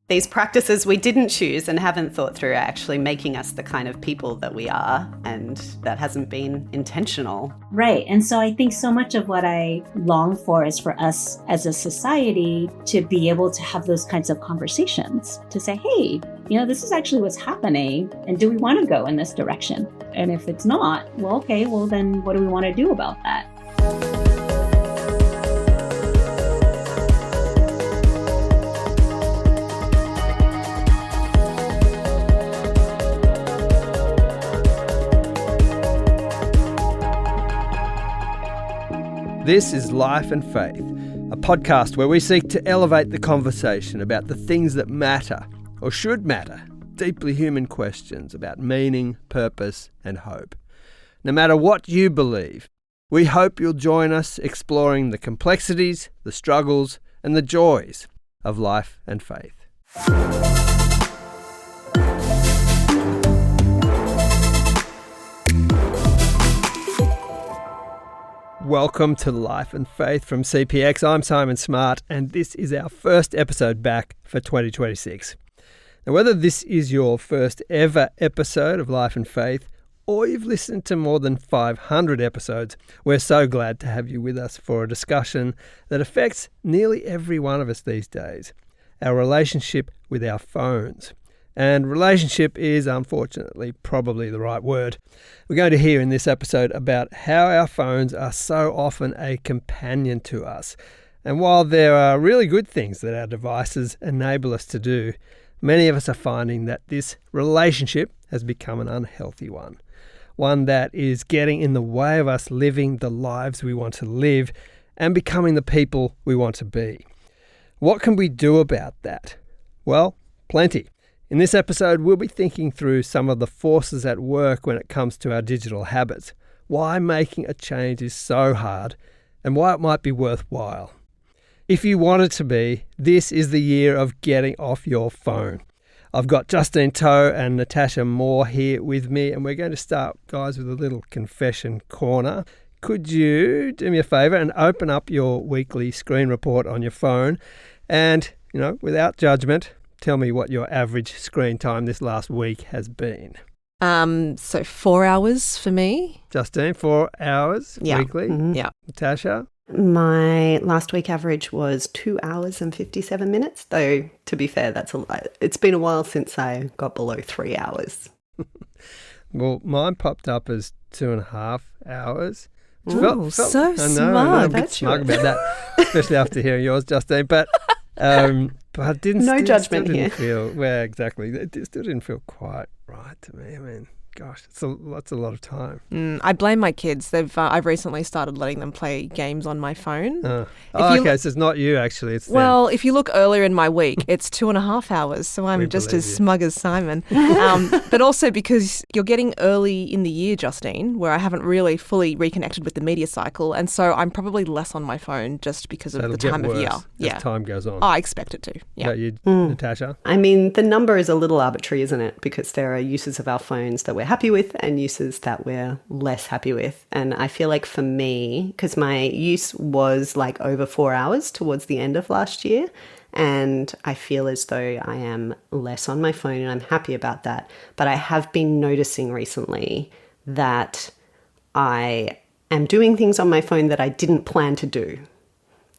These practices we didn't choose and haven't thought through are actually making us the kind of people that we are, and that hasn't been intentional. Right. And so I think so much of what I long for is for us as a society to be able to have those kinds of conversations, to say, hey, this is actually what's happening, and do we want to go in this direction? And if it's not, then what do we want to do about that? This is Life and Faith, a podcast where we seek to elevate the conversation about the things that matter, or should matter, deeply human questions about meaning, purpose, and hope. No matter what you believe, we hope you'll join us exploring the complexities, the struggles, and the joys of life and faith. Welcome to Life and Faith from CPX. I'm Simon Smart, and this is our first episode back for 2026. Now, whether this is your first ever episode of Life and Faith, or you've listened to more than 500 episodes, we're so glad to have you with us for a discussion that affects nearly every one of us these days, our relationship with our phones. And relationship is, unfortunately, probably the right word. We're going to hear in this episode about how our phones are so often a companion to us. And while there are really good things that our devices enable us to do, many of us are finding that this relationship has become an unhealthy one. One that is getting in the way of us living the lives we want to live and becoming the people we want to be. What can we do about that? Well, plenty. In this episode, we'll be thinking through some of the forces at work when it comes to our digital habits, why making a change is so hard, and why it might be worthwhile. If you want it to be, this is the year of getting off your phone. I've got Justine and Natasha Moore here with me, and we're going to start, guys, with a little confession corner. Could you do me a favour and open up your weekly screen report on your phone and, without judgment, tell me what your average screen time this last week has been. So 4 hours for me. Justine, 4 hours weekly? Mm-hmm. Yeah. Natasha? My last week average was 2 hours and 57 minutes, though, to be fair, that's a lot. It's been a while since I got below 3 hours. Well, mine popped up as 2.5 hours. Ooh, so smart. I'm a bit smug about that, especially after hearing yours, Justine. But it didn't. No judgment didn't here. Feel, well, exactly. It still didn't feel quite right to me. I mean, gosh, that's a lot of time. I blame my kids. I've recently started letting them play games on my phone. Okay, so it's not you actually. It's them. If you look earlier in my week, it's 2.5 hours. So I'm just as smug as Simon. But also because you're getting early in the year, Justine, where I haven't really fully reconnected with the media cycle, and so I'm probably less on my phone just because of the time of year. As time goes on. I expect it to. Yeah. You, Natasha? I mean, the number is a little arbitrary, isn't it? Because there are uses of our phones that we're happy with and uses that we're less happy with. And I feel like for me, because my use was like over 4 hours towards the end of last year, and I feel as though I am less on my phone and I'm happy about that. But I have been noticing recently that I am doing things on my phone that I didn't plan to do.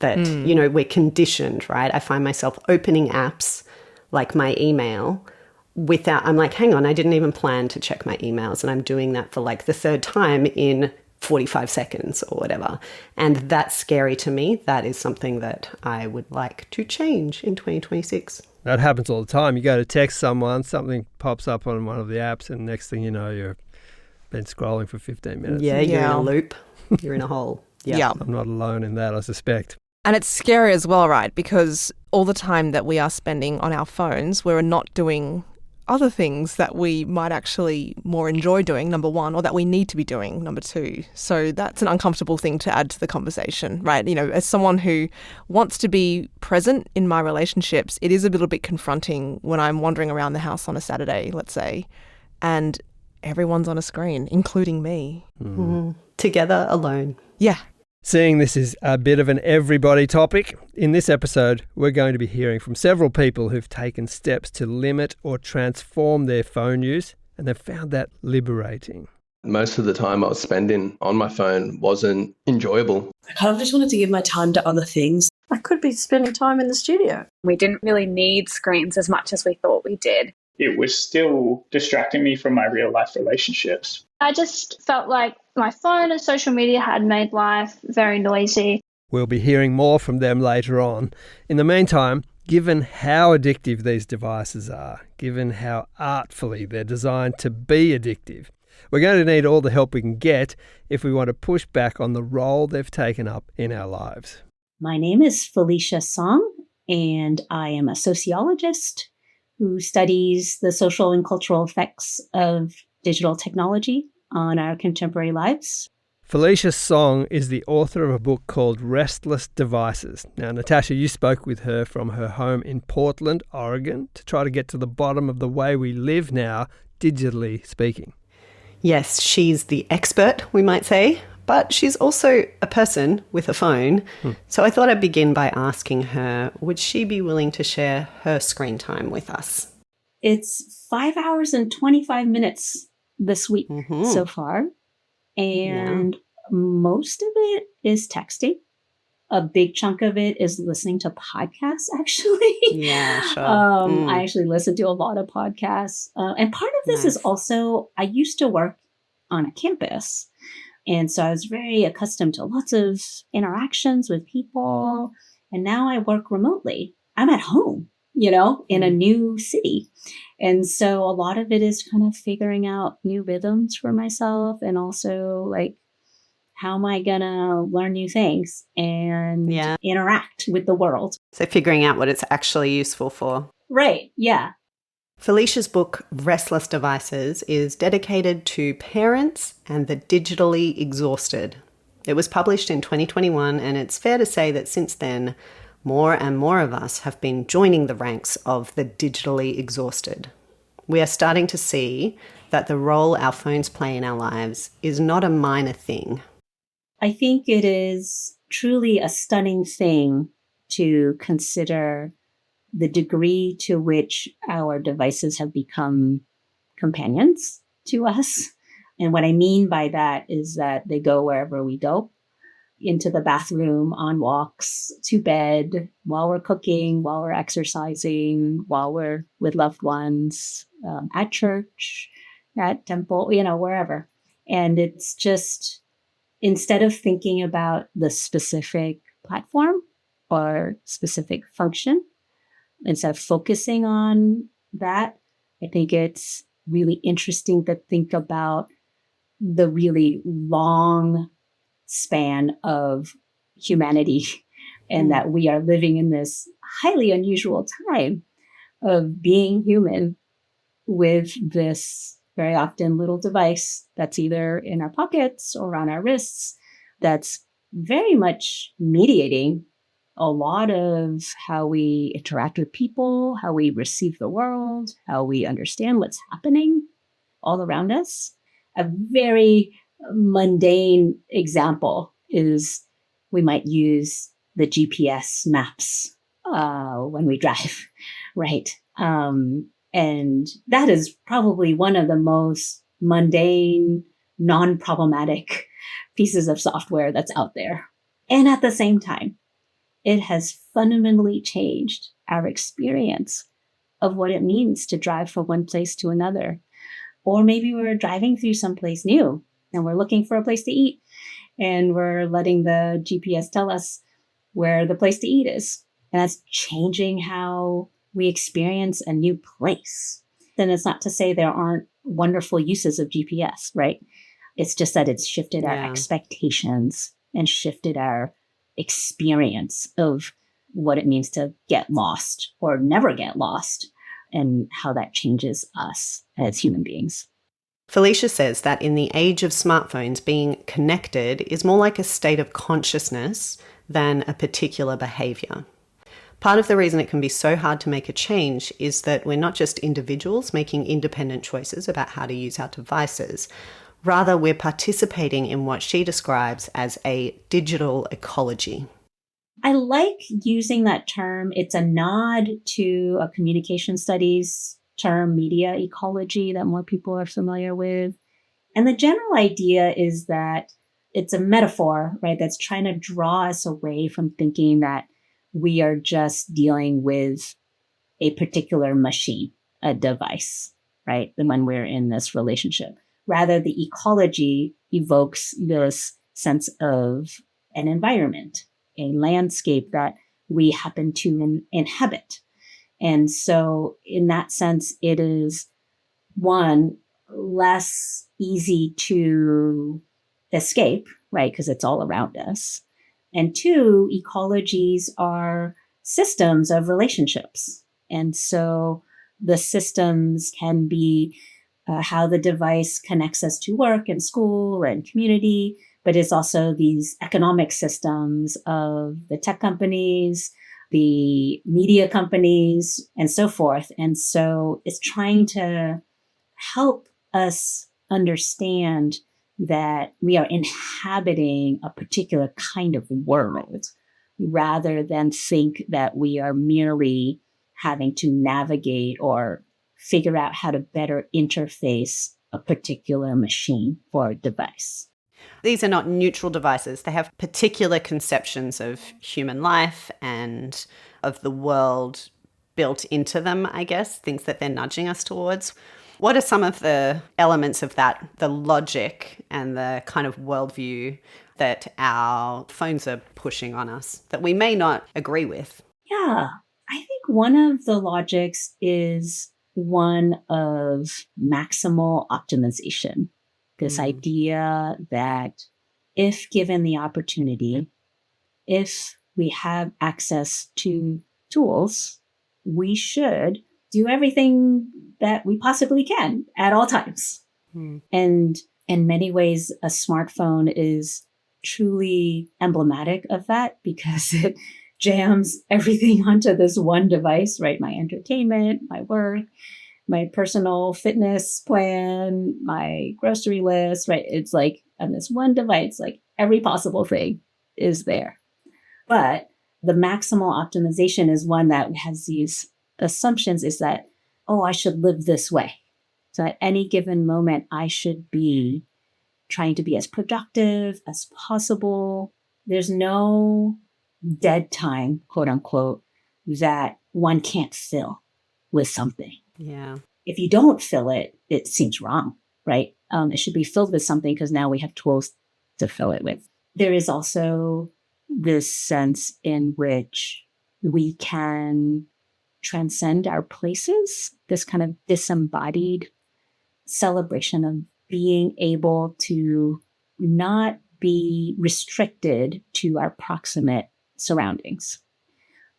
That, we're conditioned, right? I find myself opening apps like my email I'm like, hang on, I didn't even plan to check my emails, and I'm doing that for like the third time in 45 seconds or whatever. And that's scary to me. That is something that I would like to change in 2026. That happens all the time. You go to text someone, something pops up on one of the apps, and next thing you know, you've been scrolling for 15 minutes. Yeah, you're in a loop. You're in a hole. Yeah. I'm not alone in that, I suspect. And it's scary as well, right? Because all the time that we are spending on our phones, we're not doing other things that we might actually more enjoy doing, number one, or that we need to be doing, number two. So that's an uncomfortable thing to add to the conversation, right? As someone who wants to be present in my relationships, it is a little bit confronting when I'm wandering around the house on a Saturday, let's say, and everyone's on a screen, including me. Together, alone. Yeah. Seeing this is a bit of an everybody topic, in this episode we're going to be hearing from several people who've taken steps to limit or transform their phone use, and they've found that liberating. Most of the time I was spending on my phone wasn't enjoyable. I kind of just wanted to give my time to other things. I could be spending time in the studio. We didn't really need screens as much as we thought we did. It was still distracting me from my real life relationships. I just felt like my phone and social media had made life very noisy. We'll be hearing more from them later on. In the meantime, given how addictive these devices are, given how artfully they're designed to be addictive, we're going to need all the help we can get if we want to push back on the role they've taken up in our lives. My name is Felicia Song, and I am a sociologist who studies the social and cultural effects of digital technology on our contemporary lives. Felicia Song is the author of a book called Restless Devices. Now, Natasha, you spoke with her from her home in Portland, Oregon, to try to get to the bottom of the way we live now, digitally speaking. Yes, she's the expert, we might say, but she's also a person with a phone. So I thought I'd begin by asking her, would she be willing to share her screen time with us? It's 5 hours and 25 minutes this week so far. And most of it is texting. A big chunk of it is listening to podcasts, actually. Yeah, sure. I actually listen to a lot of podcasts. And part of this is also, I used to work on a campus. And so I was very accustomed to lots of interactions with people. And now I work remotely. I'm at home, in a new city. And so a lot of it is kind of figuring out new rhythms for myself, and also like, how am I going to learn new things and interact with the world? So figuring out what it's actually useful for. Right. Yeah. Felicia's book, Restless Devices, is dedicated to parents and the digitally exhausted. It was published in 2021, and it's fair to say that since then, more and more of us have been joining the ranks of the digitally exhausted. We are starting to see that the role our phones play in our lives is not a minor thing. I think it is truly a stunning thing to consider the degree to which our devices have become companions to us. And what I mean by that is that they go wherever we go, into the bathroom, on walks, to bed, while we're cooking, while we're exercising, while we're with loved ones, at church, at temple, wherever. And it's just, instead of thinking about the specific platform or specific function, instead of focusing on that, I think it's really interesting to think about the really long span of humanity, and that we are living in this highly unusual time of being human with this very often little device that's either in our pockets or on our wrists, that's very much mediating a lot of how we interact with people, how we receive the world, how we understand what's happening all around us. A very mundane example is we might use the GPS maps when we drive, right? And that is probably one of the most mundane, non-problematic pieces of software that's out there. And at the same time, it has fundamentally changed our experience of what it means to drive from one place to another. Or maybe we're driving through someplace new and we're looking for a place to eat, and we're letting the GPS tell us where the place to eat is. And that's changing how we experience a new place. Then it's not to say there aren't wonderful uses of GPS, right? It's just that it's shifted our expectations and shifted our experience of what it means to get lost or never get lost, and how that changes us as human beings. Felicia says that in the age of smartphones, being connected is more like a state of consciousness than a particular behaviour. Part of the reason it can be so hard to make a change is that we're not just individuals making independent choices about how to use our devices. Rather, we're participating in what she describes as a digital ecology. I like using that term. It's a nod to a communication studies term, media ecology, that more people are familiar with. And the general idea is that it's a metaphor, right, that's trying to draw us away from thinking that we are just dealing with a particular machine, a device, right, when we're in this relationship. Rather, the ecology evokes this sense of an environment, a landscape that we happen to inhabit. And so in that sense, it is, one, less easy to escape, right, because it's all around us. And two, ecologies are systems of relationships. And so the systems can be how the device connects us to work and school and community, but it's also these economic systems of the tech companies, the media companies, and so forth. And so it's trying to help us understand that we are inhabiting a particular kind of world rather than think that we are merely having to navigate or figure out how to better interface a particular machine or device. These are not neutral devices. They have particular conceptions of human life and of the world built into them, I guess, things that they're nudging us towards. What are some of the elements of that, the logic and the kind of worldview that our phones are pushing on us that we may not agree with? Yeah, I think one of the logics is one of maximal optimization. This idea that if given the opportunity, if we have access to tools, we should do everything that we possibly can at all times. And in many ways, a smartphone is truly emblematic of that because it jams everything onto this one device, right? My entertainment, my work, my personal fitness plan, my grocery list, right? It's like on this one device, like every possible thing is there. But the maximal optimization is one that has these assumptions is that, oh, I should live this way. So at any given moment, I should be trying to be as productive as possible. There's no dead time, quote unquote, that one can't fill with something. Yeah. If you don't fill it, it seems wrong, right? It should be filled with something because now we have tools to fill it with. There is also this sense in which we can transcend our places, this kind of disembodied celebration of being able to not be restricted to our proximate surroundings.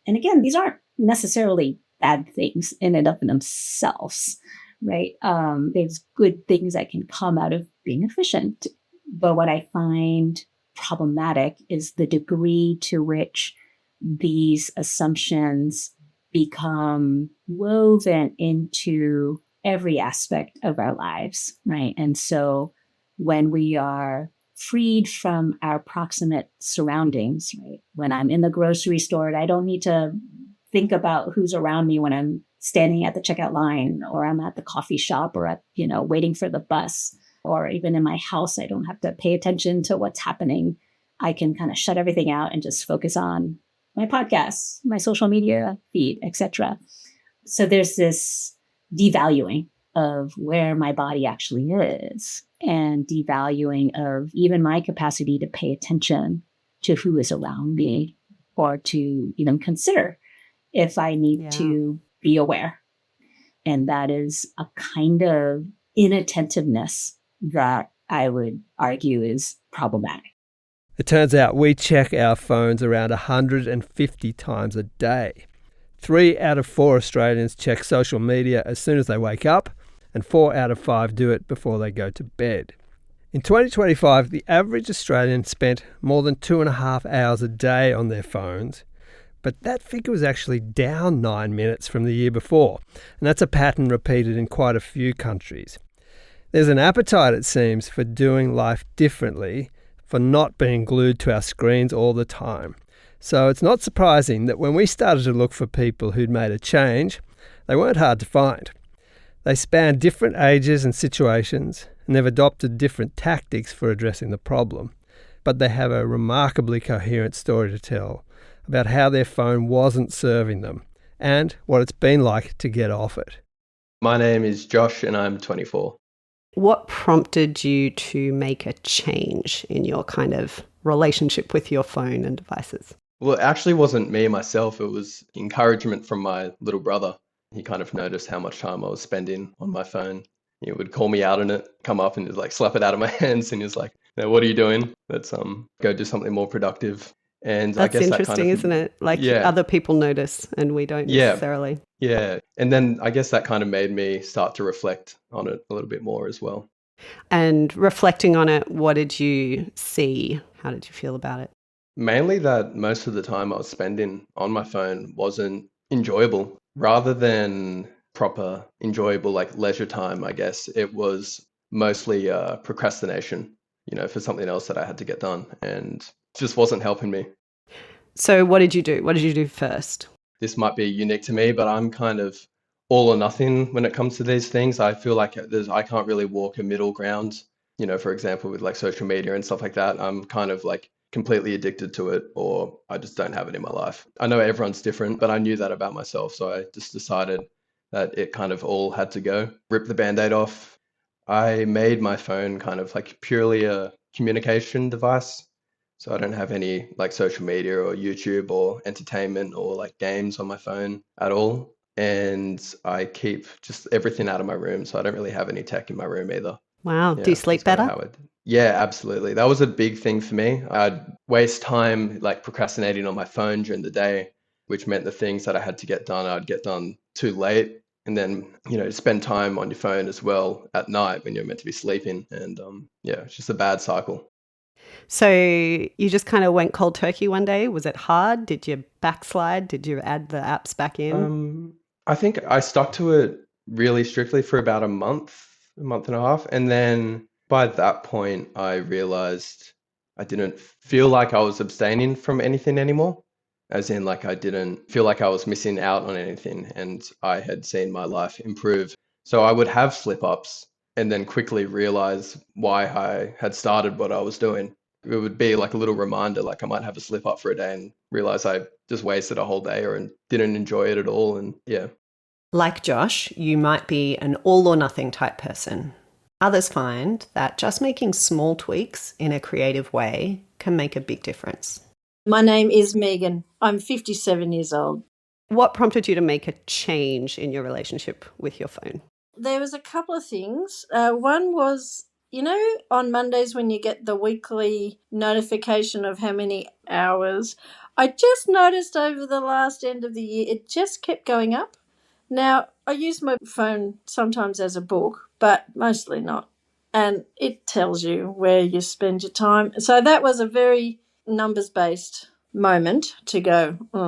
And again, these aren't necessarily bad things in and of themselves, right? There's good things that can come out of being efficient. But what I find problematic is the degree to which these assumptions become woven into every aspect of our lives, right? And so when we are freed from our proximate surroundings, right? When I'm in the grocery store, I don't need to think about who's around me when I'm standing at the checkout line or I'm at the coffee shop or at, waiting for the bus, or even in my house, I don't have to pay attention to what's happening. I can kind of shut everything out and just focus on my podcasts, my social media feed, etc. So there's this devaluing of where my body actually is and devaluing of even my capacity to pay attention to who is around me or to even consider if I need to be aware. And that is a kind of inattentiveness that I would argue is problematic. It turns out we check our phones around 150 times a day. 3 out of 4 Australians check social media as soon as they wake up, and 4 out of 5 do it before they go to bed. In 2025, the average Australian spent more than 2.5 hours a day on their phones, but that figure was actually down 9 minutes from the year before, and that's a pattern repeated in quite a few countries. There's an appetite, it seems, for doing life differently, for not being glued to our screens all the time. So it's not surprising that when we started to look for people who'd made a change, they weren't hard to find. They span different ages and situations, and they've adopted different tactics for addressing the problem. But they have a remarkably coherent story to tell about how their phone wasn't serving them and what it's been like to get off it. My name is Josh and I'm 24. What prompted you to make a change in your kind of relationship with your phone and devices? Well, it actually wasn't me myself. It was encouragement from my little brother. He kind of noticed how much time I was spending on my phone. He would call me out on it, come up and just like slap it out of my hands, and he was like, what are you doing? Let's go do something more productive. And that's I guess interesting, that kind of, isn't it? Like other people notice and we don't necessarily. Yeah. And then I guess that kind of made me start to reflect on it a little bit more as well. And reflecting on it, what did you see? How did you feel about it? Mainly that most of the time I was spending on my phone wasn't enjoyable. Rather than proper enjoyable like leisure time, I guess, it was mostly procrastination, for something else that I had to get done, and it just wasn't helping me. So what did you do? What did you do first? This might be unique to me, but I'm kind of all or nothing when it comes to these things. I feel like I can't really walk a middle ground, for example, with like social media and stuff like that. I'm kind of like completely addicted to it, or I just don't have it in my life. I know everyone's different, but I knew that about myself. So I just decided that it kind of all had to go. Rip the Band-Aid off. I made my phone kind of like purely a communication device. So I don't have any like social media or YouTube or entertainment or like games on my phone at all. And I keep just everything out of my room. So I don't really have any tech in my room either. Wow. Do you sleep better? Yeah, absolutely. That was a big thing for me. I'd waste time like procrastinating on my phone during the day, which meant the things that I had to get done, I'd get done too late. And then, spend time on your phone as well at night when you're meant to be sleeping. And it's just a bad cycle. So you just kind of went cold turkey one day. Was it hard? Did you backslide? Did you add the apps back in? I think I stuck to it really strictly for about a month and a half. And then by that point, I realized I didn't feel like I was abstaining from anything anymore. As in, like, I didn't feel like I was missing out on anything, and I had seen my life improve. So I would have slip-ups and then quickly realize why I had started what I was doing. It would be like a little reminder, like I might have a slip-up for a day and realize I just wasted a whole day and didn't enjoy it at all. And yeah. Like Josh, you might be an all or nothing type person. Others find that just making small tweaks in a creative way can make a big difference. My name is Megan. I'm 57 years old. What prompted you to make a change in your relationship with your phone? There was a couple of things. One was, on Mondays when you get the weekly notification of how many hours, I just noticed over the last end of the year, it just kept going up. Now, I use my phone sometimes as a book, but mostly not. And it tells you where you spend your time. So that was a very numbers-based moment to go, 3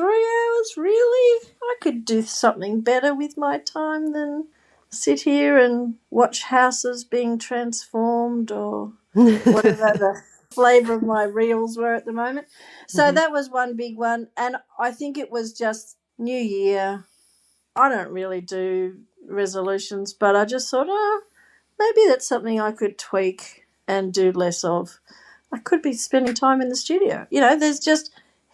hours, really? I could do something better with my time than sit here and watch houses being transformed or whatever the flavour of my reels were at the moment. So that was one big one. And I think it was just New Year. I don't really do resolutions, but I just thought, maybe that's something I could tweak and do less of. I could be spending time in the studio. There's just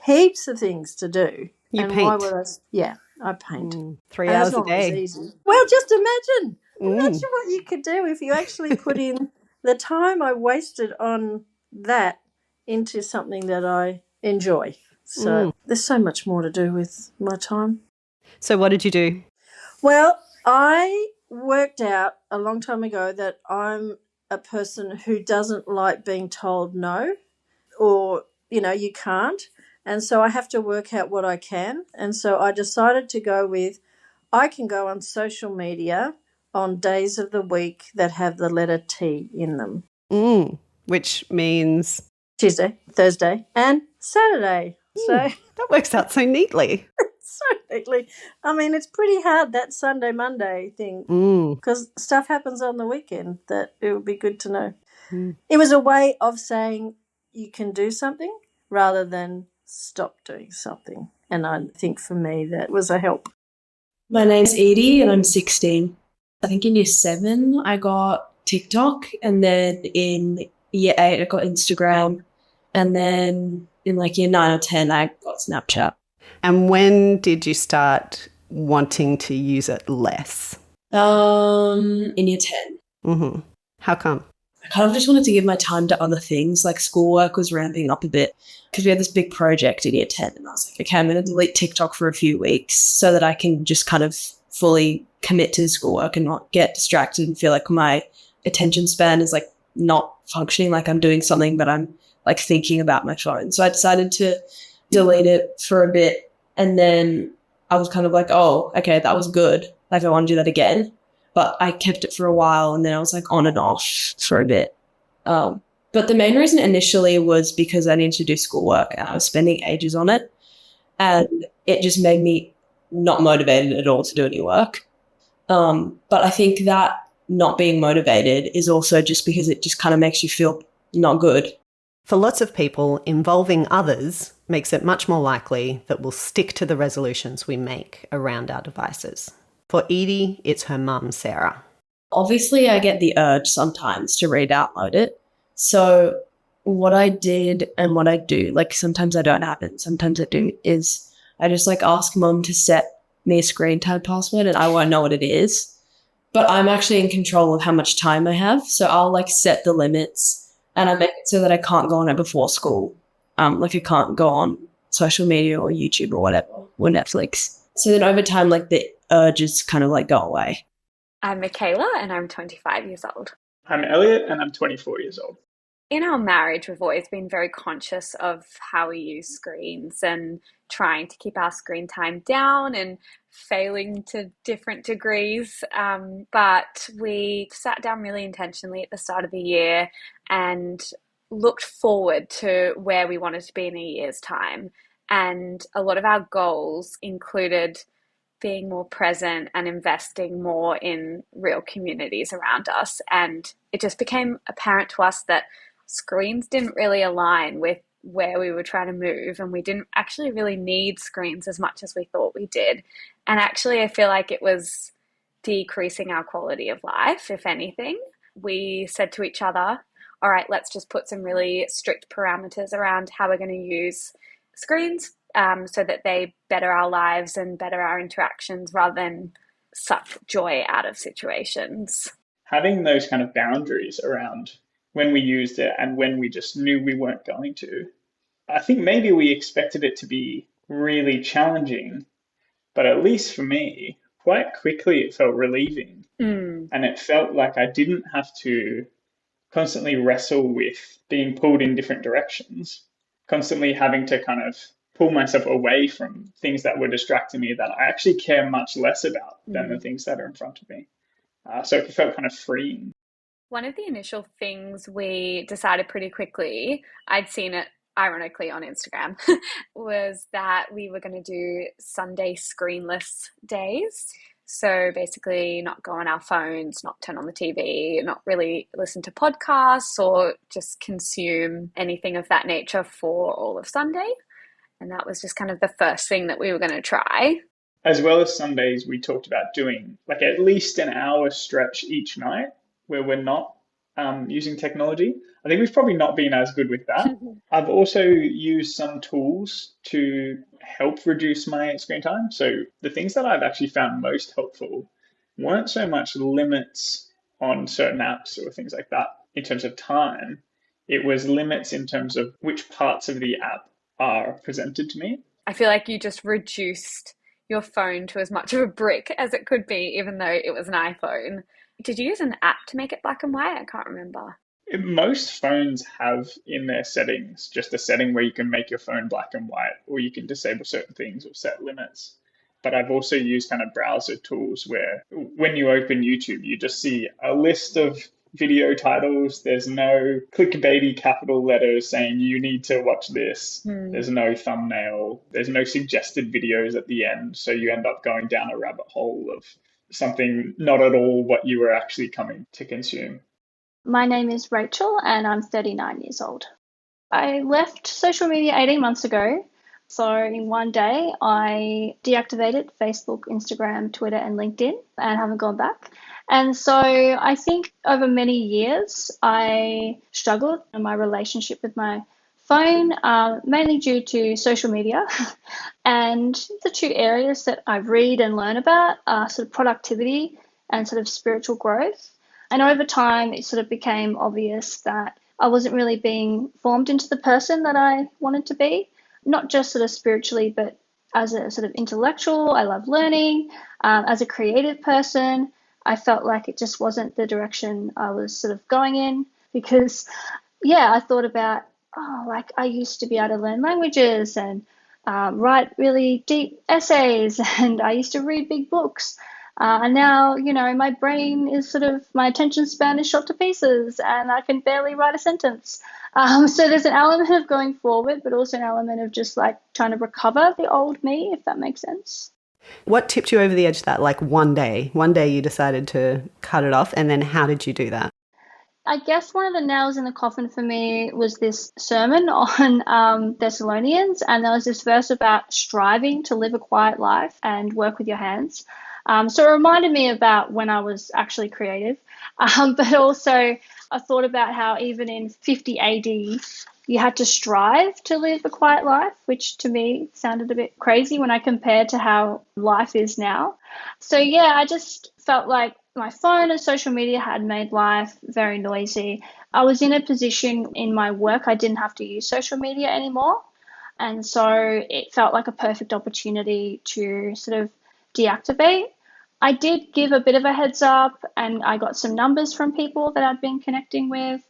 heaps of things to do. You paint? Why would I paint. 3 hours a day. Easy. Well, just imagine. Imagine what you could do if you actually put in the time I wasted on that into something that I enjoy. So there's so much more to do with my time. So what did you do? Well, I worked out a long time ago that I'm a person who doesn't like being told no or, you can't. And so I have to work out what I can. And so I decided to go with I can go on social media on days of the week that have the letter T in them. Which means? Tuesday, Thursday and Saturday. So that works out so neatly. So lately. I mean, it's pretty hard, that Sunday, Monday thing, Mm. because stuff happens on the weekend that it would be good to know. Mm. It was a way of saying you can do something rather than stop doing something. And I think for me that was a help. My name's Edie and I'm 16. I think in year 7 I got TikTok, and then in year 8 I got Instagram, and then in like year 9 or 10 I got Snapchat. And when did you start wanting to use it less? In year 10. Mm-hmm. How come? I kind of just wanted to give my time to other things. Like schoolwork was ramping up a bit because we had this big project in year 10, and I was like, okay, I'm going to delete TikTok for a few weeks so that I can just kind of fully commit to the schoolwork and not get distracted and feel like my attention span is like not functioning, like I'm doing something, but I'm like thinking about my phone. So I decided to delete it for a bit, and then I was kind of like, oh, okay, that was good. Like I want to do that again. But I kept it for a while, and then I was like on and off for a bit. But the main reason initially was because I needed to do schoolwork and I was spending ages on it, and it just made me not motivated at all to do any work. But I think that not being motivated is also just because it just kind of makes you feel not good. For lots of people, involving others makes it much more likely that we'll stick to the resolutions we make around our devices. For Edie, it's her mum, Sarah. Obviously, I get the urge sometimes to re-download it. So what I did and what I do, like sometimes I don't happen, sometimes I do, is I just like ask mum to set me a screen time password, and I won't know what it is. But I'm actually in control of how much time I have. So I'll like set the limits, and I make it so that I can't go on it before school. Like I can't go on social media or YouTube or whatever, or Netflix. So then over time, like the urges kind of like go away. I'm Michaela and I'm 25 years old. I'm Elliot and I'm 24 years old. In our marriage, we've always been very conscious of how we use screens and trying to keep our screen time down and failing to different degrees. But we sat down really intentionally at the start of the year and looked forward to where we wanted to be in a year's time. And a lot of our goals included being more present and investing more in real communities around us. And it just became apparent to us that screens didn't really align with where we were trying to move, and we didn't actually really need screens as much as we thought we did. And actually, I feel like it was decreasing our quality of life, if anything. We said to each other, all right, let's just put some really strict parameters around how we're going to use screens so that they better our lives and better our interactions rather than suck joy out of situations. Having those kind of boundaries around when we used it and when we just knew we weren't going to, I think maybe we expected it to be really challenging, but at least for me, quite quickly it felt relieving. And it felt like I didn't have to constantly wrestle with being pulled in different directions, constantly having to kind of pull myself away from things that were distracting me that I actually care much less about than the things that are in front of me. So it felt kind of freeing. One of the initial things we decided pretty quickly, I'd seen it ironically on Instagram, was that we were going to do Sunday screenless days. So basically not go on our phones, not turn on the TV, not really listen to podcasts or just consume anything of that nature for all of Sunday. And that was just kind of the first thing that we were going to try. As well as Sundays, we talked about doing like at least an hour stretch each night where we're not using technology. I think we've probably not been as good with that. I've also used some tools to help reduce my screen time. So the things that I've actually found most helpful weren't so much limits on certain apps or things like that in terms of time. It was limits in terms of which parts of the app are presented to me. I feel like you just reduced your phone to as much of a brick as it could be, even though it was an iPhone. Did you use an app to make it black and white? I can't remember. Most phones have in their settings just a setting where you can make your phone black and white, or you can disable certain things or set limits. But I've also used kind of browser tools where when you open YouTube, you just see a list of video titles. There's no clickbaity capital letters saying you need to watch this. There's no thumbnail. There's no suggested videos at the end. So you end up going down a rabbit hole of something not at all what you were actually coming to consume. My name is Rachel and I'm 39 years old. I left social media 18 months ago. So in one day, I deactivated Facebook, Instagram, Twitter, and LinkedIn and haven't gone back. And so I think over many years, I struggled in my relationship with my phone, mainly due to social media. And the two areas that I read and learn about are sort of productivity and sort of spiritual growth. And over time, it sort of became obvious that I wasn't really being formed into the person that I wanted to be, not just sort of spiritually, but as a sort of intellectual. I love learning. As a creative person, I felt like it just wasn't the direction I was sort of going in because, yeah, I thought about, like I used to be able to learn languages and write really deep essays, and I used to read big books. And now, my brain is my attention span is shot to pieces and I can barely write a sentence. So there's an element of going forward, but also an element of just like trying to recover the old me, if that makes sense. What tipped you over the edge that, like one day you decided to cut it off, and then how did you do that? I guess one of the nails in the coffin for me was this sermon on Thessalonians, and there was this verse about striving to live a quiet life and work with your hands. So it reminded me about when I was actually creative, but also I thought about how even in 50 AD, you had to strive to live a quiet life, which to me sounded a bit crazy when I compared to how life is now. So yeah, I just felt like my phone and social media had made life very noisy. I was in a position in my work, I didn't have to use social media anymore. And so it felt like a perfect opportunity to sort of deactivate. I did give a bit of a heads up and I got some numbers from people that I'd been connecting with.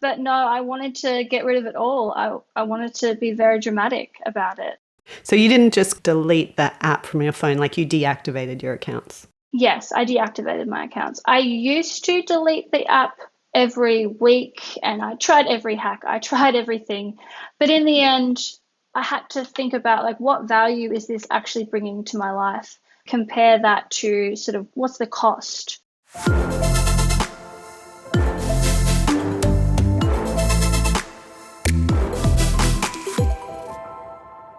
But no, I wanted to get rid of it all. I wanted to be very dramatic about it. So you didn't just delete that app from your phone, like you deactivated your accounts? Yes, I deactivated my accounts. I used to delete the app every week and I tried every hack. I tried everything. But in the end, I had to think about like what value is this actually bringing to my life? Compare that to sort of what's the cost?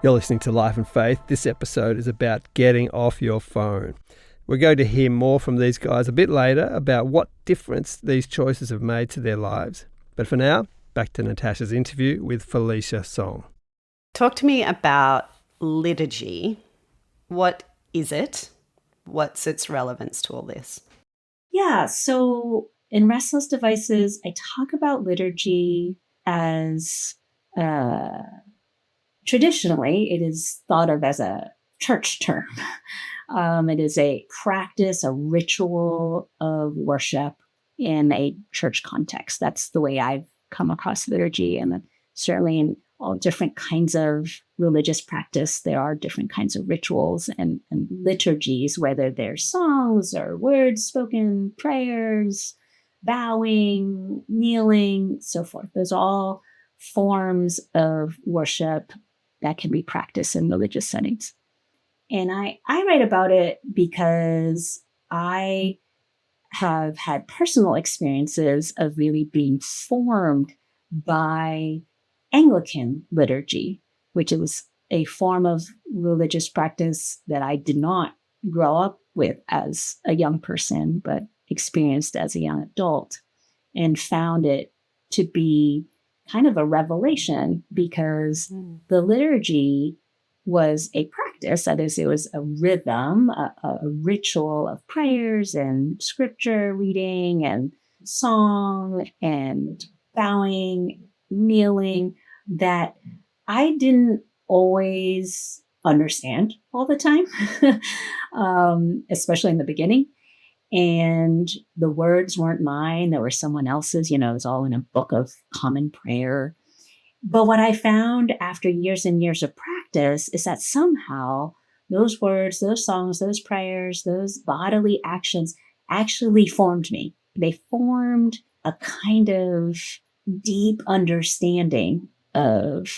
You're listening to Life and Faith. This episode is about getting off your phone. We're going to hear more from these guys a bit later about what difference these choices have made to their lives. But for now, back to Natasha's interview with Felicia Song. Talk to me about liturgy. What is it? What's its relevance to all this? Yeah, so in Restless Devices, I talk about liturgy as traditionally it is thought of as a church term. It is a practice, a ritual of worship in a church context. That's the way I've come across liturgy. And certainly in all different kinds of religious practice, there are different kinds of rituals and liturgies, whether they're songs or words spoken, prayers, bowing, kneeling, so forth. Those are all forms of worship that can be practiced in religious settings. And I write about it because I have had personal experiences of really being formed by Anglican liturgy, which was a form of religious practice that I did not grow up with as a young person, but experienced as a young adult, and found it to be kind of a revelation because the liturgy was a practice. That is, it was a rhythm, a ritual of prayers and scripture reading and song and bowing, kneeling that I didn't always understand all the time, especially in the beginning. And the words weren't mine. They were someone else's. It was all in a book of common prayer. But what I found after years and years of practice is that somehow those words, those songs, those prayers, those bodily actions actually formed me. They formed a kind of deep understanding of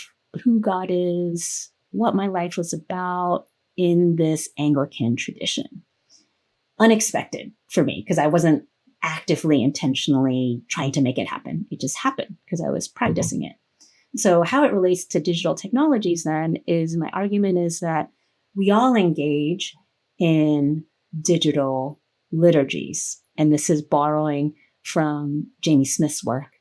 who God is, what my life was about in this Anglican tradition. Unexpected for me because I wasn't actively, intentionally trying to make it happen. It just happened because I was practicing it. So how it relates to digital technologies then is my argument is that we all engage in digital liturgies. And this is borrowing from Jamie Smith's work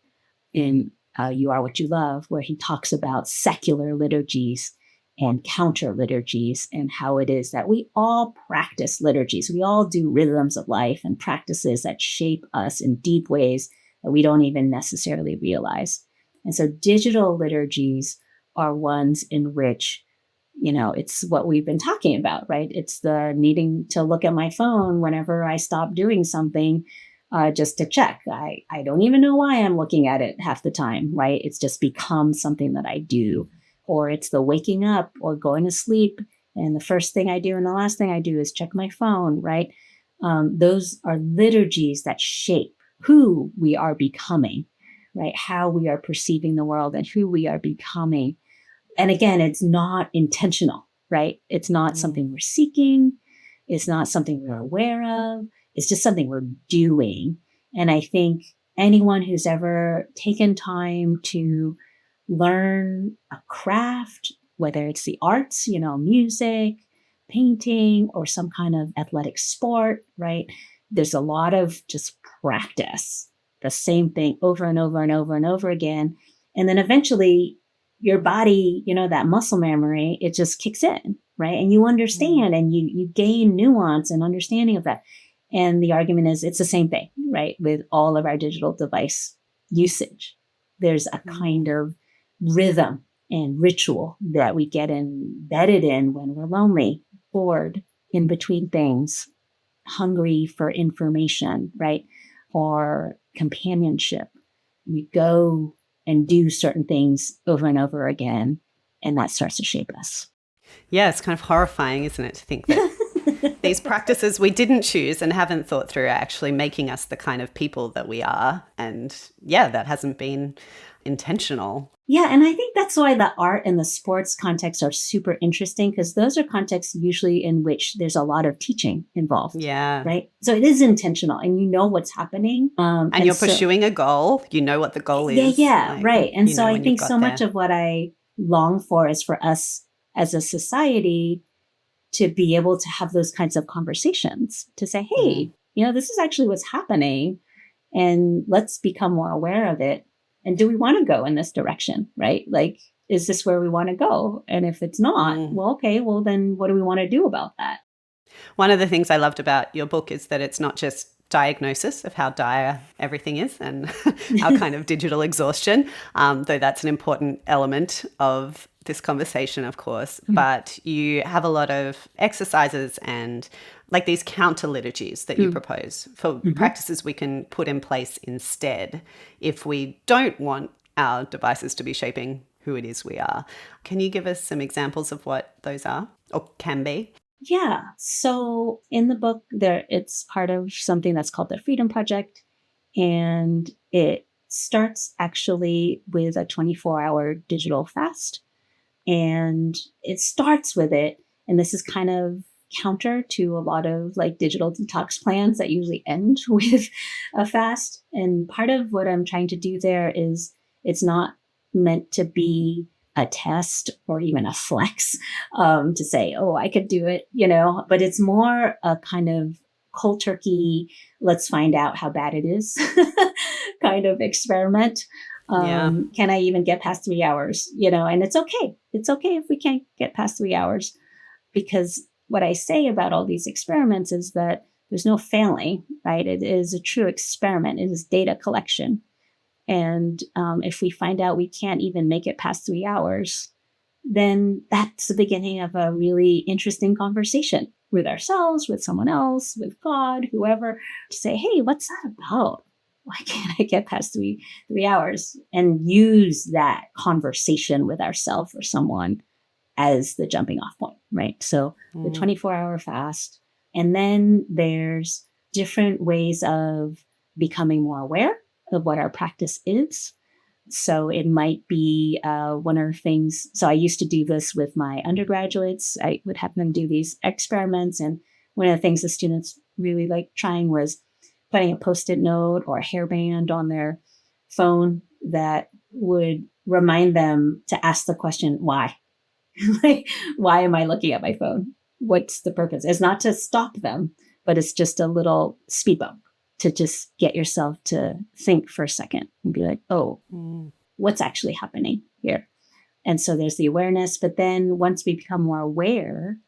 in You Are What You Love, where he talks about secular liturgies and counter liturgies and how it is that we all practice liturgies. We all do rhythms of life and practices that shape us in deep ways that we don't even necessarily realize. And so digital liturgies are ones in which, it's what we've been talking about, right? It's the needing to look at my phone whenever I stop doing something just to check. I don't even know why I'm looking at it half the time, right? It's just become something that I do. Or it's the waking up or going to sleep. And the first thing I do and the last thing I do is check my phone, right? Those are liturgies that shape who we are becoming, right? How we are perceiving the world and who we are becoming. And again, it's not intentional, right? It's not something we're seeking. It's not something we're aware of. It's just something we're doing. And I think anyone who's ever taken time to learn a craft, whether it's the arts, music, painting, or some kind of athletic sport, right? There's a lot of just practice, the same thing over and over and over and over again. And then eventually your body, that muscle memory, it just kicks in, right? And you understand and you gain nuance and understanding of that. And the argument is it's the same thing, right? With all of our digital device usage. There's a kind of rhythm and ritual that we get embedded in when we're lonely, bored, in between things, hungry for information, right? Or companionship. We go and do certain things over and over again, and that starts to shape us. Yeah, it's kind of horrifying, isn't it, to think that these practices we didn't choose and haven't thought through are actually making us the kind of people that we are. And yeah, that hasn't been intentional. Yeah, and I think that's why the art and the sports contexts are super interesting, because those are contexts usually in which there's a lot of teaching involved. Yeah. Right? So it is intentional and you know what's happening. And you're pursuing a goal. You know what the goal is. Yeah, right. And so I think so much there. of what I long for is for us as a society to be able to have those kinds of conversations, to say, hey, this is actually what's happening and let's become more aware of it. And do we want to go in this direction, right? Like, is this where we want to go? And if it's not, well, then what do we want to do about that? One of the things I loved about your book is that it's not just diagnosis of how dire everything is and our kind of digital exhaustion, though that's an important element of this conversation, of course, but you have a lot of exercises and like these counter liturgies that you propose for practices we can put in place instead if we don't want our devices to be shaping who it is we are. Can you give us some examples of what those are or can be? Yeah. So in the book, it's part of something that's called the Freedom Project. And it starts actually with a 24-hour digital fast. And it starts with it. And this is kind of counter to a lot of like digital detox plans that usually end with a fast. And part of what I'm trying to do there is it's not meant to be a test or even a flex to say, oh, I could do it, but it's more a kind of cold turkey, let's find out how bad it is kind of experiment. Can I even get past 3 hours? And it's okay. It's okay if we can't get past 3 hours, because what I say about all these experiments is that there's no failing, right? It is a true experiment. It is data collection. And if we find out we can't even make it past 3 hours, then that's the beginning of a really interesting conversation with ourselves, with someone else, with God, whoever, to say, hey, what's that about? Why can't I get past 3 hours? And use that conversation with ourselves or someone as the jumping off point, right? So the 24-hour fast. And then there's different ways of becoming more aware of what our practice is. So it might be one of the things. So I used to do this with my undergraduates. I would have them do these experiments. And one of the things the students really liked trying was putting a Post-it note or a hairband on their phone that would remind them to ask the question, why? Like, why am I looking at my phone? What's the purpose? It's not to stop them, but it's just a little speed bump to just get yourself to think for a second and be like, oh, what's actually happening here? And so there's the awareness. But then once we become more aware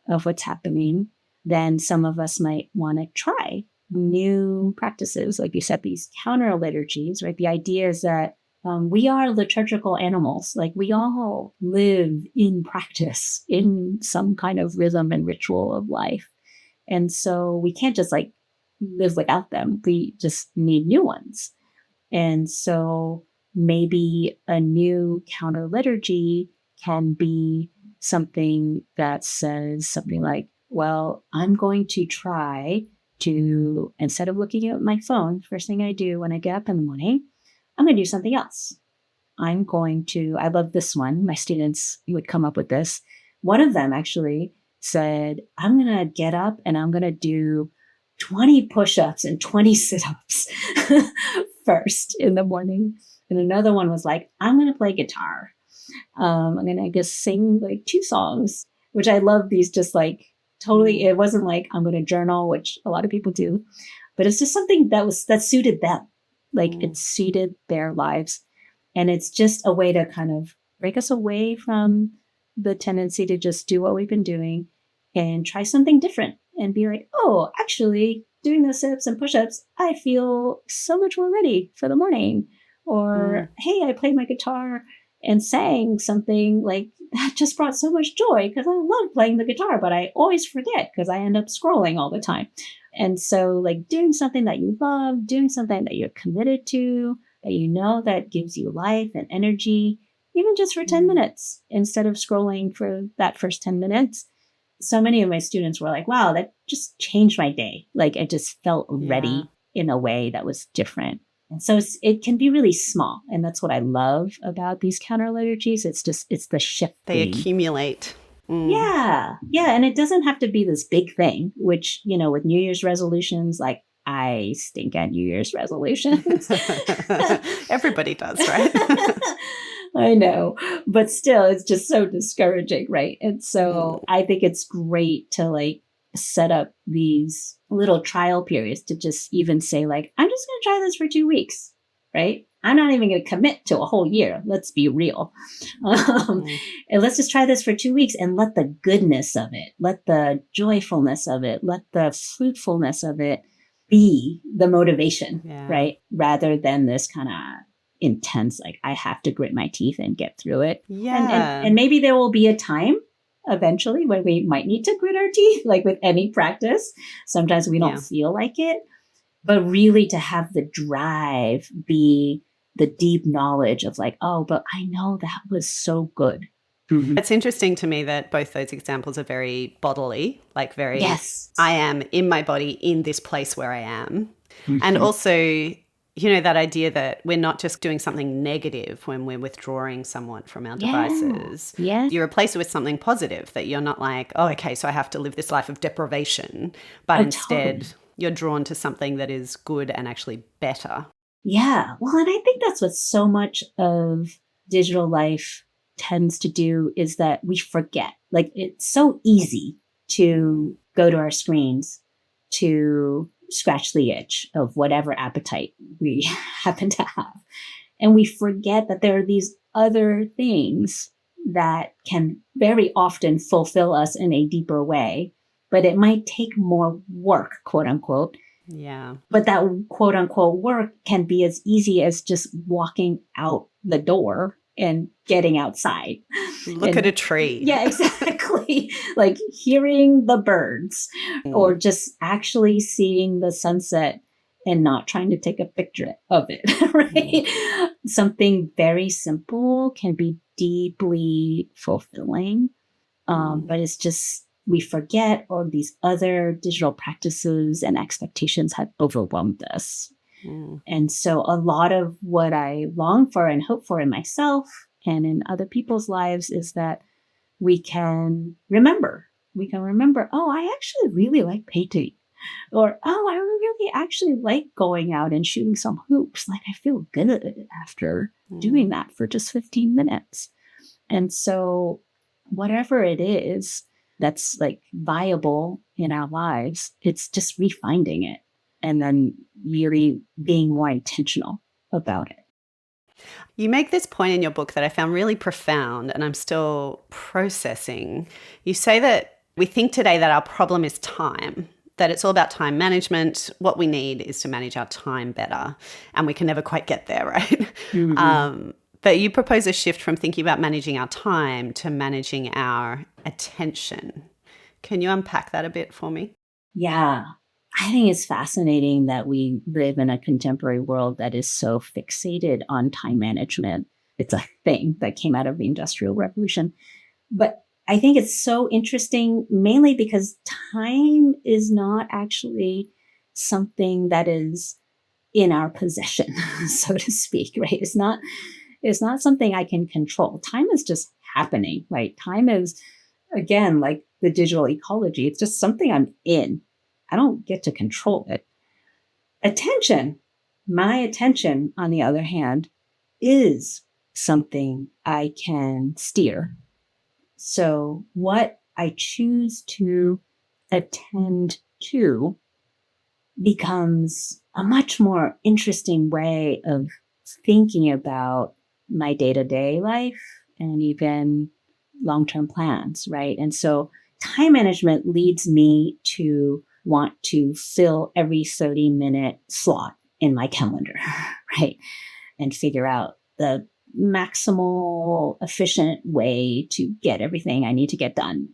of what's happening, then some of us might want to try new practices. Like you said, these counter liturgies, right? The idea is that we are liturgical animals. Like we all live in practice, in some kind of rhythm and ritual of life. And so we can't just like live without them. We just need new ones. And so maybe a new counter liturgy can be something that says something like, well, I'm going to try to, instead of looking at my phone, first thing I do when I get up in the morning, I'm going to do something else. I love this one. My students would come up with this. One of them actually said, I'm going to get up and I'm going to do 20 push-ups and 20 sit-ups first in the morning. And another one was like, I'm going to play guitar. I'm going to just sing like 2 songs, which I love these just like totally, it wasn't like I'm going to journal, which a lot of people do, but it's just something that suited them. Like it suited their lives. And it's just a way to kind of break us away from the tendency to just do what we've been doing and try something different and be like, oh, actually doing the sit-ups and push-ups, I feel so much more ready for the morning. Or, hey, I played my guitar and sang something like that just brought so much joy because I love playing the guitar, but I always forget because I end up scrolling all the time. And so like doing something that you love, doing something that you're committed to, that you know that gives you life and energy, even just for 10 minutes instead of scrolling for that first 10 minutes. So many of my students were like, wow, that just changed my day. Like I just felt ready in a way that was different. And so it can be really small. And that's what I love about these counter liturgies. It's the shift. They accumulate. Yeah. Yeah. And it doesn't have to be this big thing, which, with New Year's resolutions, like I stink at New Year's resolutions. Everybody does, right? I know, but still, it's just so discouraging, right? And so I think it's great to like set up these little trial periods to just even say like, I'm just going to try this for 2 weeks, right? I'm not even going to commit to a whole year. Let's be real. And let's just try this for 2 weeks and let the goodness of it, let the joyfulness of it, let the fruitfulness of it be the motivation, right? Rather than this kind of intense, like I have to grit my teeth and get through it. Yeah. And maybe there will be a time eventually when we might need to grit our teeth, like with any practice. Sometimes we don't feel like it, but really to have the drive be the deep knowledge of like, oh, but I know that was so good. It's interesting to me that both those examples are very bodily, like very, I am in my body in this place where I am. And also, that idea that we're not just doing something negative when we're withdrawing someone from our devices. Yeah. You replace it with something positive, that you're not like, oh, okay, so I have to live this life of deprivation, but instead you're drawn to something that is good and actually better. Yeah. Well, and I think that's what so much of digital life tends to do is that we forget. Like it's so easy to go to our screens to scratch the itch of whatever appetite we happen to have. And we forget that there are these other things that can very often fulfill us in a deeper way, but it might take more work, quote unquote. Yeah. But that quote unquote work can be as easy as just walking out the door and getting outside. Look at a tree. Yeah, exactly. Like hearing the birds or just actually seeing the sunset and not trying to take a picture of it, right? Something very simple can be deeply fulfilling. But it's just, we forget, or these other digital practices and expectations have overwhelmed us. And so a lot of what I long for and hope for in myself and in other people's lives is that we can remember. We can remember, oh, I actually really like painting. Or, oh, I really actually like going out and shooting some hoops. Like, I feel good after doing that for just 15 minutes. And so, whatever it is that's like viable in our lives, it's just refinding it and then really being more intentional about it. You make this point in your book that I found really profound and I'm still processing. You say that we think today that our problem is time, that it's all about time management. What we need is to manage our time better, and we can never quite get there, right? But you propose a shift from thinking about managing our time to managing our attention. Can you unpack that a bit for me? Yeah. I think it's fascinating that we live in a contemporary world that is so fixated on time management. It's a thing that came out of the Industrial Revolution. But I think it's so interesting, mainly because time is not actually something that is in our possession, so to speak, right? It's not something I can control. Time is just happening, right? Time is, again, like the digital ecology. It's just something I'm in. I don't get to control it. Attention, my attention, on the other hand, is something I can steer. So what I choose to attend to becomes a much more interesting way of thinking about my day-to-day life and even long-term plans, right? And so time management leads me to want to fill every 30-minute slot in my calendar, right? And figure out the maximal efficient way to get everything I need to get done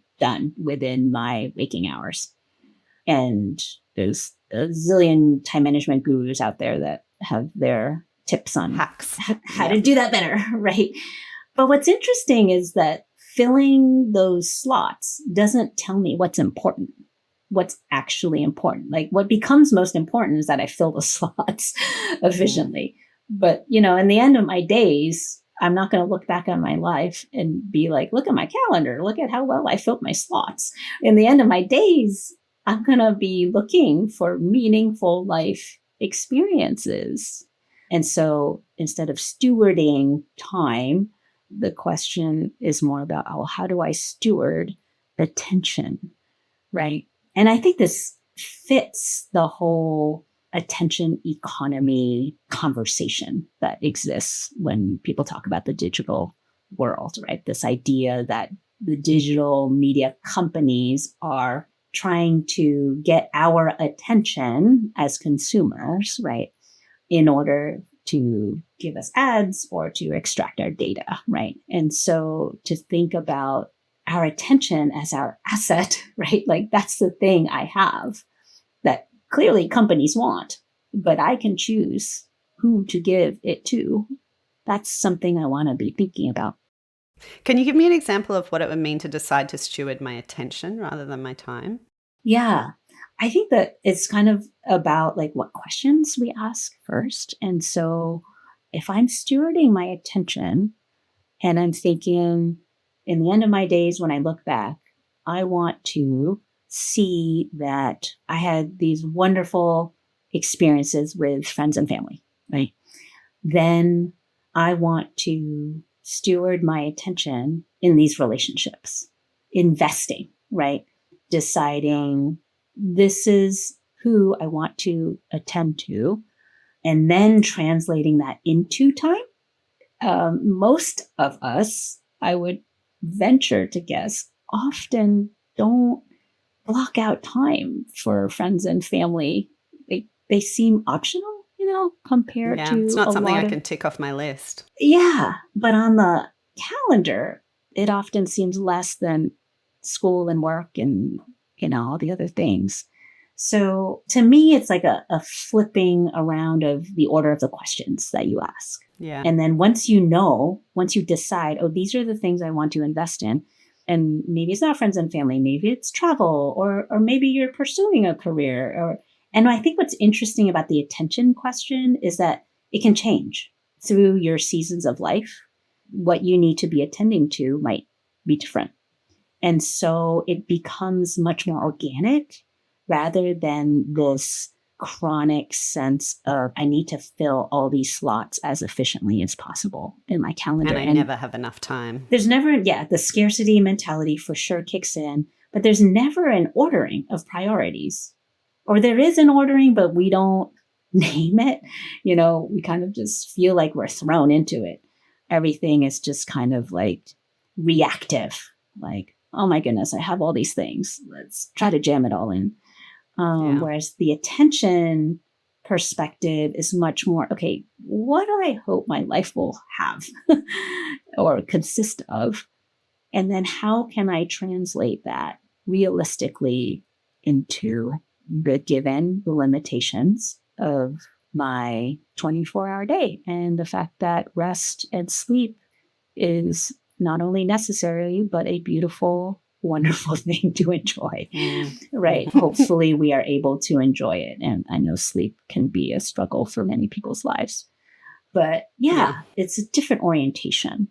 within my waking hours. And there's a zillion time management gurus out there that have their tips on hacks, how to do that better, right? But what's interesting is that filling those slots doesn't tell me what's important, what's actually important. Like what becomes most important is that I fill the slots efficiently. But, in the end of my days, I'm not going to look back on my life and be like, look at my calendar, look at how well I filled my slots. In the end of my days, I'm going to be looking for meaningful life experiences. And so instead of stewarding time, the question is more about, how do I steward attention, right? And I think this fits the whole attention economy conversation that exists when people talk about the digital world, right? This idea that the digital media companies are trying to get our attention as consumers, right? In order to give us ads or to extract our data, right? And so to think about our attention as our asset, right? Like that's the thing I have that clearly companies want, but I can choose who to give it to. That's something I want to be thinking about. Can you give me an example of what it would mean to decide to steward my attention rather than my time? Yeah, I think that it's kind of about like what questions we ask first. And so if I'm stewarding my attention and I'm thinking in the end of my days, when I look back, I want to see that I had these wonderful experiences with friends and family, right? Then I want to steward my attention in these relationships, investing, right? Deciding this is who I want to attend to, and then translating that into time. Most of us, I would venture to guess, often don't block out time for friends and family. They seem optional, compared to it's not something I can can tick off my list. Yeah, but on the calendar, it often seems less than school and work and, all the other things. So to me, it's like a flipping around of the order of the questions that you ask. Yeah. And then once you decide, these are the things I want to invest in, and maybe it's not friends and family, maybe it's travel, or maybe you're pursuing a career, And I think what's interesting about the attention question is that it can change through your seasons of life. What you need to be attending to might be different. And so it becomes much more organic rather than this chronic sense of I need to fill all these slots as efficiently as possible in my calendar. And I never have enough time. There's never, the scarcity mentality for sure kicks in, but there's never an ordering of priorities. Or there is an ordering, but we don't name it. We kind of just feel like we're thrown into it. Everything is just kind of like reactive. Like, oh my goodness, I have all these things. Let's try to jam it all in. Whereas the attention perspective is much more, okay, what do I hope my life will have or consist of? And then how can I translate that realistically into given the limitations of my 24-hour day and the fact that rest and sleep is not only necessary, but a beautiful, wonderful thing to enjoy, right? Hopefully we are able to enjoy it. And I know sleep can be a struggle for many people's lives, but it's a different orientation.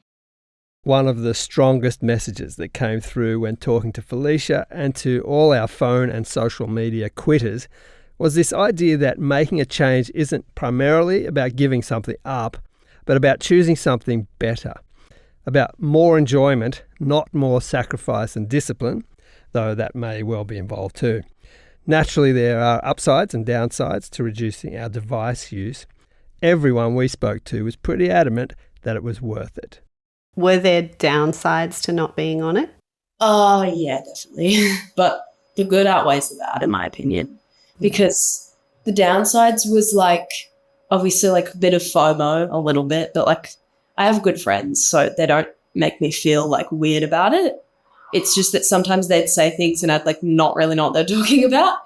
One of the strongest messages that came through when talking to Felicia and to all our phone and social media quitters was this idea that making a change isn't primarily about giving something up, but about choosing something better, about more enjoyment, not more sacrifice and discipline, though that may well be involved too. Naturally, there are upsides and downsides to reducing our device use. Everyone we spoke to was pretty adamant that it was worth it. Were there downsides to not being on it? Oh, yeah, definitely. But the good outweighs the bad, in my opinion, because the downsides was like, obviously like a bit of FOMO, a little bit, but like I have good friends, so they don't make me feel like weird about it. It's just that sometimes they'd say things and I'd like not really know what they're talking about.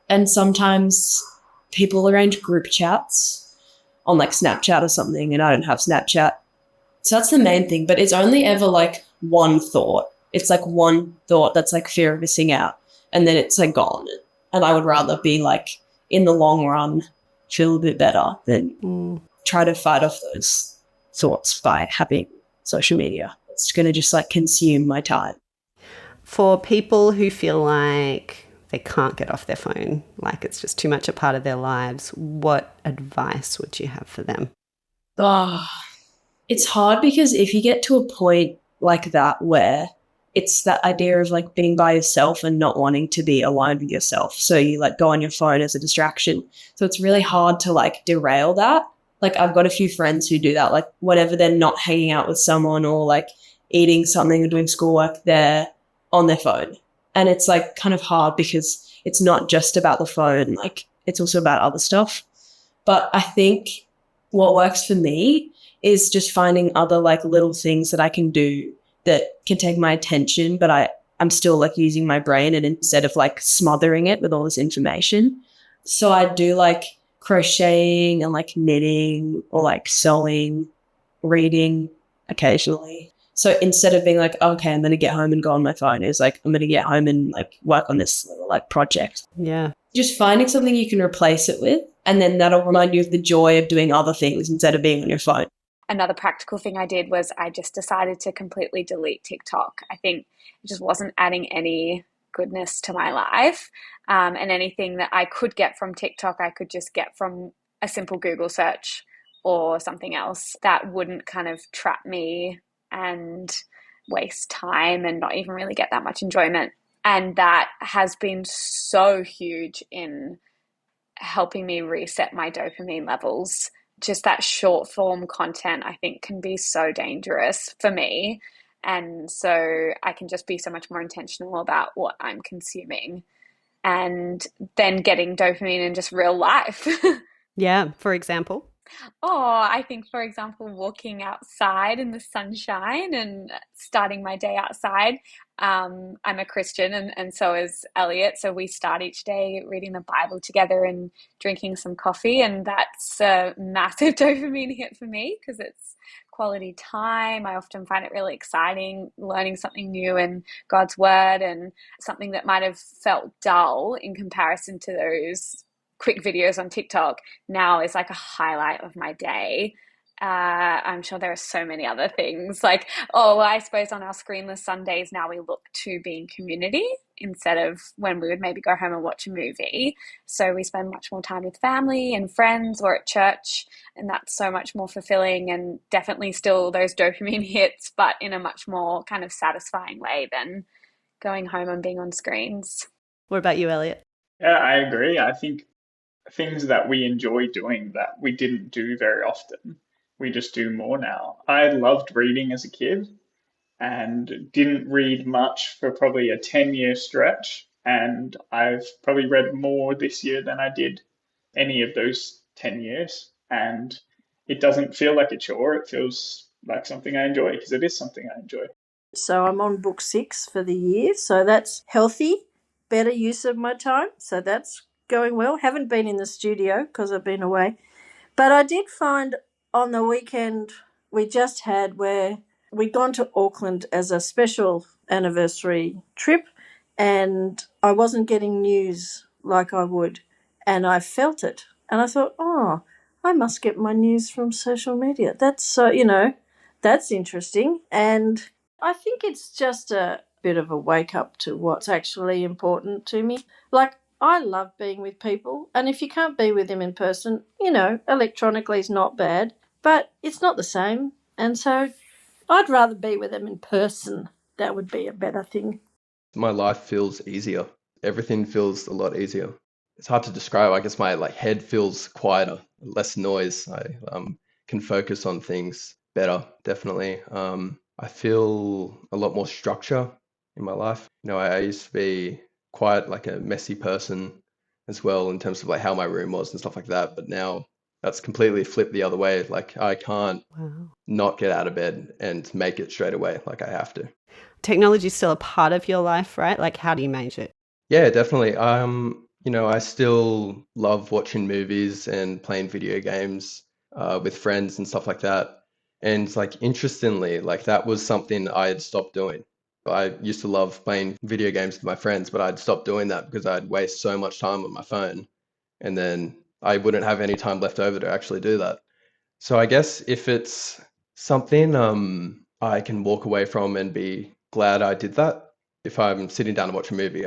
And sometimes people arrange group chats on like Snapchat or something, and I don't have Snapchat. So that's the main thing, but it's only ever like one thought. It's like one thought that's like fear of missing out, and then it's like gone. And I would rather be like, in the long run, feel a bit better than try to fight off those thoughts by having social media. It's going to just like consume my time. For people who feel like they can't get off their phone, like it's just too much a part of their lives, what advice would you have for them? It's hard because if you get to a point like that where it's that idea of like being by yourself and not wanting to be aligned with yourself, so you like go on your phone as a distraction. So it's really hard to like derail that. Like I've got a few friends who do that, like whenever they're not hanging out with someone or like eating something or doing schoolwork, they're on their phone. And it's like kind of hard because it's not just about the phone, like it's also about other stuff. But I think what works for me is just finding other like little things that I can do that can take my attention, but I'm still like using my brain, and instead of like smothering it with all this information. So I do like crocheting and like knitting or like sewing, reading occasionally. So instead of being like, okay, I'm going to get home and go on my phone, it's like, I'm going to get home and like work on this little like project. Yeah. Just finding something you can replace it with, and then that'll remind you of the joy of doing other things instead of being on your phone. Another practical thing I did was I just decided to completely delete TikTok. I think it just wasn't adding any goodness to my life. And anything that I could get from TikTok, I could just get from a simple Google search or something else that wouldn't kind of trap me and waste time and not even really get that much enjoyment. And that has been so huge in helping me reset my dopamine levels. Just that short form content, I think, can be so dangerous for me. And so I can just be so much more intentional about what I'm consuming and then getting dopamine in just real life. Yeah, for example. I think, for example, walking outside in the sunshine and starting my day outside. I'm a Christian, and so is Elliot. So we start each day reading the Bible together and drinking some coffee. And that's a massive dopamine hit for me because it's quality time. I often find it really exciting learning something new in God's word, and something that might have felt dull in comparison to those quick videos on TikTok now is like a highlight of my day. I'm sure there are so many other things like, I suppose on our screenless Sundays now we look to be in community instead of when we would maybe go home and watch a movie. So we spend much more time with family and friends or at church, and that's so much more fulfilling and definitely still those dopamine hits, but in a much more kind of satisfying way than going home and being on screens. What about you, Elliot? Yeah, I agree. I think things that we enjoy doing that we didn't do very often, we just do more now. I loved reading as a kid and didn't read much for probably a 10-year stretch. And I've probably read more this year than I did any of those 10 years. And it doesn't feel like a chore. It feels like something I enjoy because it is something I enjoy. So I'm on book 6 for the year. So that's healthy, better use of my time. So that's going well. Haven't been in the studio because I've been away. But I did find on the weekend we just had where we'd gone to Auckland as a special anniversary trip, and I wasn't getting news like I would, and I felt it. And I thought, I must get my news from social media. That's that's interesting. And I think it's just a bit of a wake up to what's actually important to me. Like, I love being with people, and if you can't be with them in person, electronically is not bad, but it's not the same. And so I'd rather be with them in person. That would be a better thing. My life feels easier. Everything feels a lot easier. It's hard to describe. I guess my head feels quieter, less noise. I can focus on things better, definitely. I feel a lot more structure in my life. I used to be quite like a messy person as well in terms of how my room was and stuff like that. But now that's completely flipped the other way. I can't not get out of bed and make it straight away. I have to. Technology is still a part of your life, right? How do you manage it? Yeah, definitely. I still love watching movies and playing video games with friends and stuff like that. And interestingly, that was something I had stopped doing. I used to love playing video games with my friends, but I'd stopped doing that because I'd waste so much time on my phone, and then I wouldn't have any time left over to actually do that. So I guess if it's something I can walk away from and be glad I did that, if I'm sitting down to watch a movie,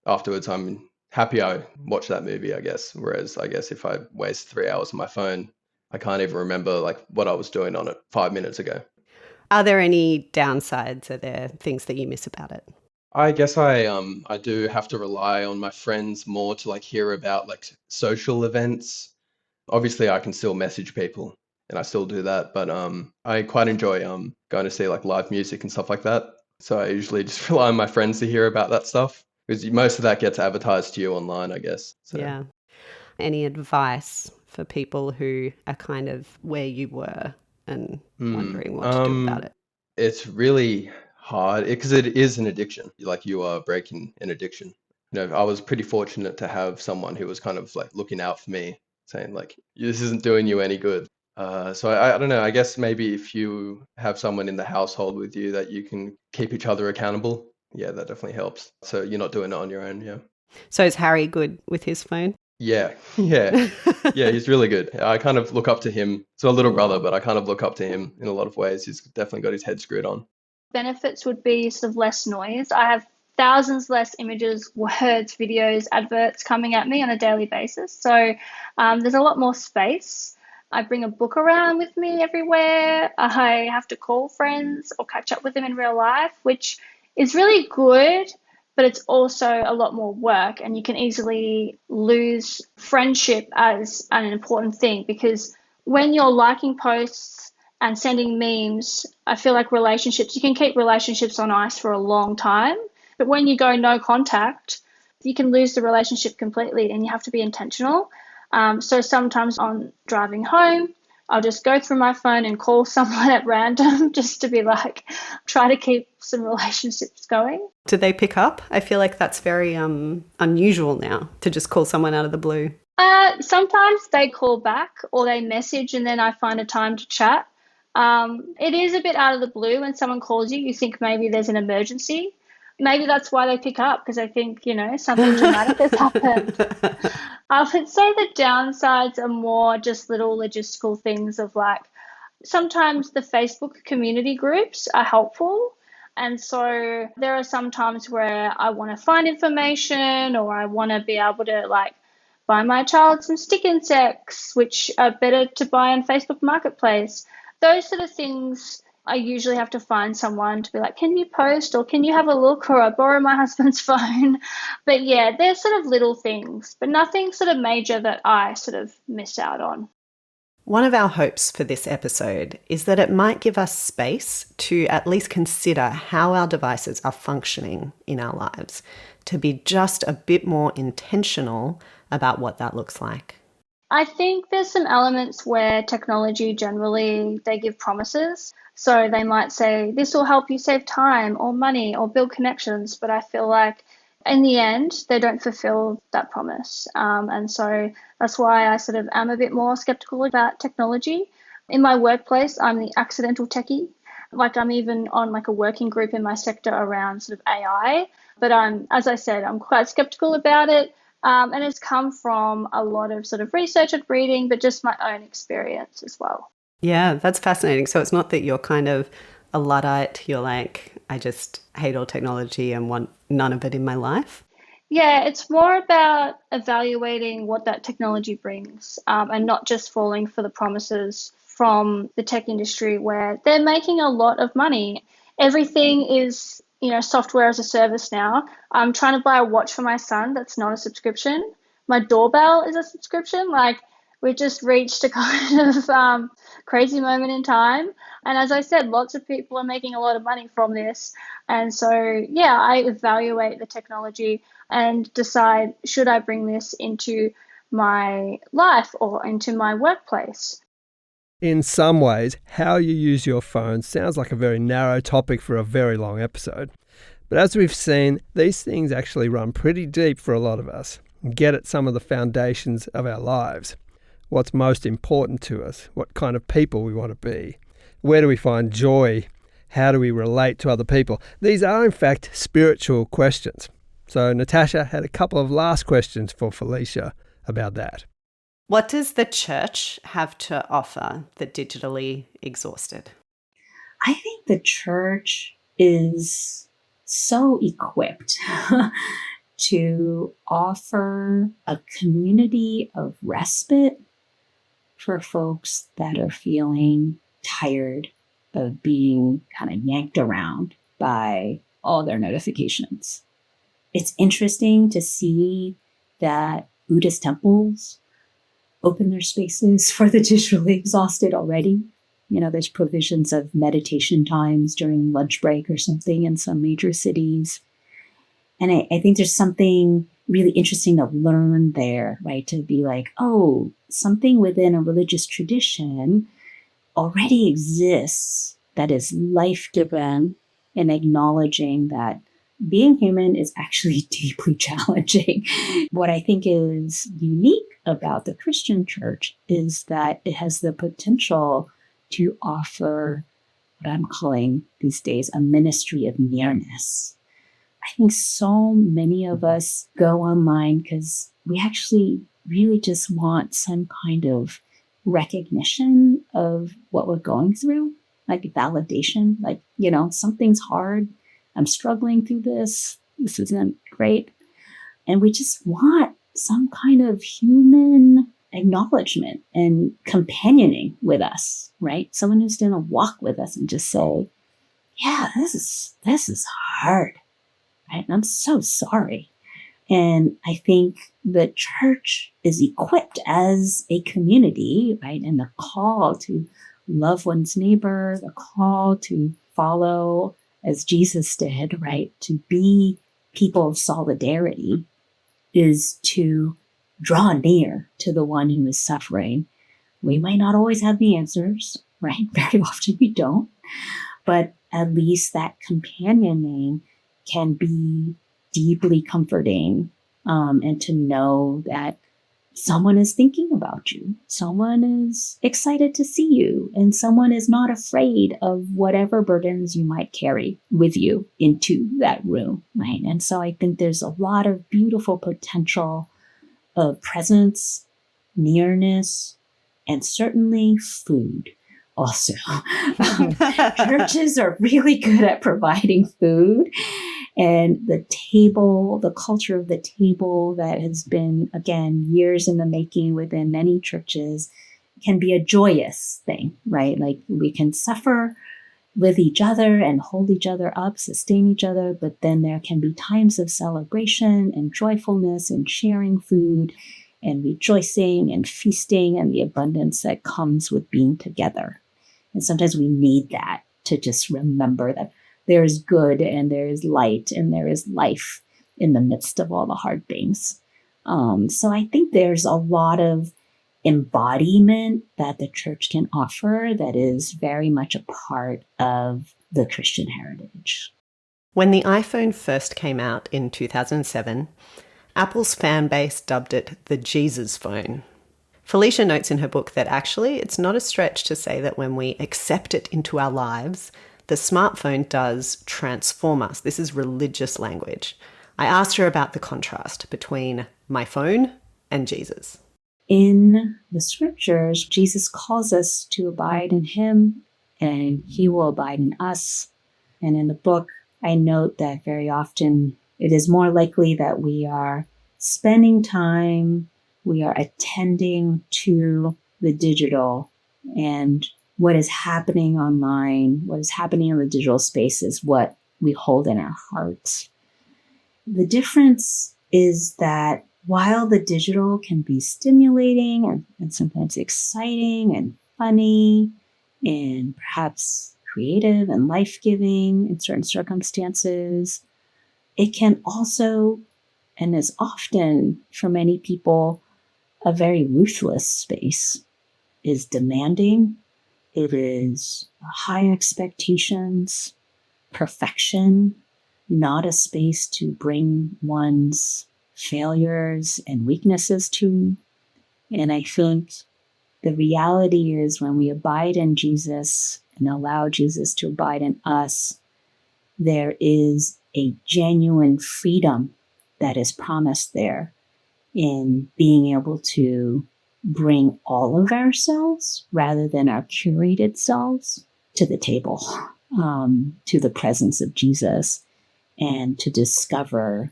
afterwards I'm happy I watched that movie, I guess. Whereas I guess if I waste 3 hours on my phone, I can't even remember what I was doing on it 5 minutes ago. Are there any downsides? Are there things that you miss about it? I guess I do have to rely on my friends more to hear about social events. Obviously I can still message people and I still do that, but I quite enjoy going to see live music and stuff like that. So I usually just rely on my friends to hear about that stuff because most of that gets advertised to you online, I guess. So. Yeah. Any advice for people who are kind of where you were and wondering what to do about it? It's really hard because it is an addiction. You are breaking an addiction. I was pretty fortunate to have someone who was kind of looking out for me, saying this isn't doing you any good. So I don't know. I guess maybe if you have someone in the household with you that you can keep each other accountable, yeah, that definitely helps. So you're not doing it on your own. Yeah. So is Harry good with his phone? Yeah, he's really good. I kind of look up to him. So a little brother, but I kind of look up to him in a lot of ways. He's definitely got his head screwed on. Benefits would be sort of less noise. I have thousands less images, words, videos, adverts coming at me on a daily basis. So there's a lot more space. I bring a book around with me everywhere. I have to call friends or catch up with them in real life, which is really good, but it's also a lot more work, and you can easily lose friendship as an important thing, because when you're liking posts and sending memes, I feel like you can keep relationships on ice for a long time, but when you go no contact, you can lose the relationship completely, and you have to be intentional. So sometimes on driving home, I'll just go through my phone and call someone at random just to be try to keep some relationships going. Do they pick up? I feel like that's very unusual now to just call someone out of the blue. Sometimes they call back or they message and then I find a time to chat. It is a bit out of the blue when someone calls you. You think maybe there's an emergency. Maybe that's why they pick up, because I think, something dramatic has happened. I would say the downsides are more just little logistical things of like, sometimes the Facebook community groups are helpful. And so there are some times where I want to find information, or I want to be able to like buy my child some stick insects, which are better to buy on Facebook Marketplace. Those sort of things I usually have to find someone to be like, can you post, or can you have a look, or I borrow my husband's phone. But yeah, there's sort of little things, but nothing sort of major that I sort of miss out on. One of our hopes for this episode is that it might give us space to at least consider how our devices are functioning in our lives, to be just a bit more intentional about what that looks like. I think there's some elements where technology generally, they give promises. So they might say, this will help you save time or money or build connections. But I feel like in the end, they don't fulfill that promise. And so that's why I sort of am a bit more skeptical about technology. In my workplace, I'm the accidental techie. Like I'm even on like a working group in my sector around sort of AI. But as I said, I'm quite skeptical about it. And it's come from a lot of sort of research and reading, but just my own experience as well. Yeah, that's fascinating. So it's not that you're kind of a Luddite, you're like, I just hate all technology and want none of it in my life? Yeah, it's more about evaluating what that technology brings, and not just falling for the promises from the tech industry where they're making a lot of money. Everything is, software as a service now. I'm trying to buy a watch for my son that's not a subscription. My doorbell is a subscription. Like, we just reached a kind of crazy moment in time. And as I said, lots of people are making a lot of money from this. And so, yeah, I evaluate the technology and decide, should I bring this into my life or into my workplace? In some ways, how you use your phone sounds like a very narrow topic for a very long episode. But as we've seen, these things actually run pretty deep for a lot of us and get at some of the foundations of our lives. What's most important to us? What kind of people we want to be? Where do we find joy? How do we relate to other people? These are, in fact, spiritual questions. So Natasha had a couple of last questions for Felicia about that. What does the church have to offer the digitally exhausted? I think the church is so equipped to offer a community of respite for folks that are feeling tired of being kind of yanked around by all their notifications. It's interesting to see that Buddhist temples open their spaces for the digitally exhausted already. There's provisions of meditation times during lunch break or something in some major cities. And I think there's something really interesting to learn there, right? To be like, oh, something within a religious tradition already exists that is life-given, and acknowledging that being human is actually deeply challenging. What I think is unique about the Christian church is that it has the potential to offer what I'm calling these days a ministry of nearness. I think so many of us go online because we actually really just want some kind of recognition of what we're going through, like validation, like, something's hard. I'm struggling through this. This isn't great. And we just want some kind of human acknowledgement and companioning with us, right? Someone who's going to walk with us and just say, yeah, this is hard, right? And I'm so sorry. And I think the church is equipped as a community, right? And the call to love one's neighbor, the call to follow as Jesus did, right? To be people of solidarity is to draw near to the one who is suffering. We might not always have the answers, right? Very often we don't. But at least that companioning can be deeply comforting, and to know that someone is thinking about you, someone is excited to see you, and someone is not afraid of whatever burdens you might carry with you into that room, right? And so I think there's a lot of beautiful potential of presence, nearness, and certainly food also. Churches are really good at providing food. And the table, the culture of the table that has been, again, years in the making within many churches can be a joyous thing, right? Like we can suffer with each other and hold each other up, sustain each other, but then there can be times of celebration and joyfulness and sharing food and rejoicing and feasting and the abundance that comes with being together. And sometimes we need that to just remember that there is good and there is light and there is life in the midst of all the hard things. So I think there's a lot of embodiment that the church can offer that is very much a part of the Christian heritage. When the iPhone first came out in 2007, Apple's fan base dubbed it the Jesus phone. Felicia notes in her book that actually it's not a stretch to say that when we accept it into our lives, the smartphone does transform us. This is religious language. I asked her about the contrast between my phone and Jesus. In the scriptures, Jesus calls us to abide in him and he will abide in us. And in the book, I note that very often it is more likely that we are spending time, we are attending to the digital, and what is happening online, what is happening in the digital space is what we hold in our hearts. The difference is that while the digital can be stimulating and sometimes exciting and funny and perhaps creative and life-giving in certain circumstances, it can also, and is often for many people, a very ruthless space. It is demanding. It is high expectations, perfection, not a space to bring one's failures and weaknesses to. And I think the reality is when we abide in Jesus and allow Jesus to abide in us, there is a genuine freedom that is promised there in being able to bring all of ourselves rather than our curated selves to the table, to the presence of Jesus, and to discover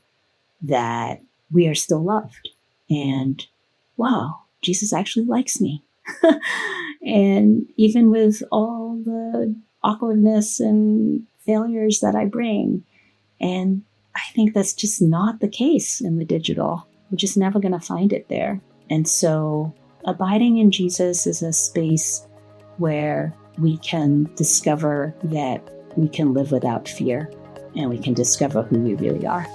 that we are still loved. And wow, Jesus actually likes me. And even with all the awkwardness and failures that I bring. And I think that's just not the case in the digital. We're just never going to find it there. And so abiding in Jesus is a space where we can discover that we can live without fear and we can discover who we really are.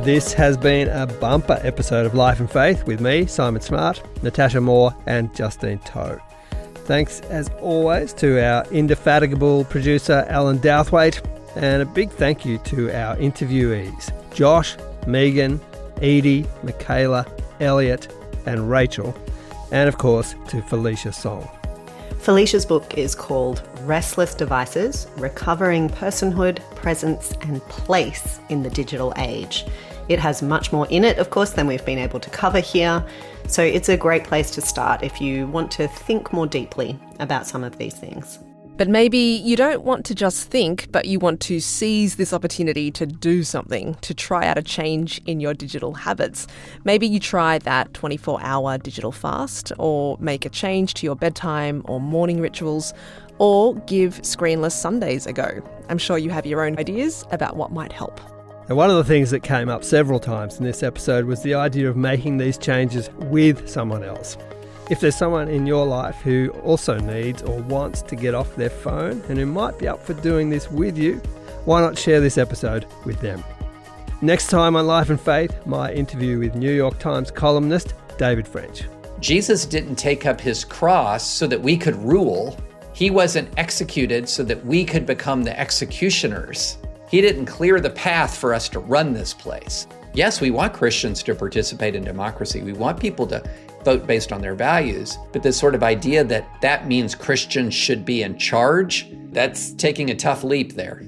This has been a bumper episode of Life and Faith with me, Simon Smart, Natasha Moore and Justine Toe. Thanks as always to our indefatigable producer Alan Douthwaite, and a big thank you to our interviewees Josh, Megan, Edie, Michaela, Elliot and Rachel, and of course to Felicia Song. Felicia's book is called Restless Devices, Recovering Personhood, Presence and Place in the Digital Age. It has much more in it, of course, than we've been able to cover here. So it's a great place to start if you want to think more deeply about some of these things. But maybe you don't want to just think, but you want to seize this opportunity to do something, to try out a change in your digital habits. Maybe you try that 24-hour digital fast, or make a change to your bedtime or morning rituals, or give screenless Sundays a go. I'm sure you have your own ideas about what might help. And one of the things that came up several times in this episode was the idea of making these changes with someone else. If there's someone in your life who also needs or wants to get off their phone and who might be up for doing this with you, why not share this episode with them? Next time on Life and Faith, my interview with New York Times columnist David French. Jesus didn't take up his cross so that we could rule. He wasn't executed so that we could become the executioners. He didn't clear the path for us to run this place. Yes, we want Christians to participate in democracy. We want people to vote based on their values. But this sort of idea that that means Christians should be in charge, that's taking a tough leap there.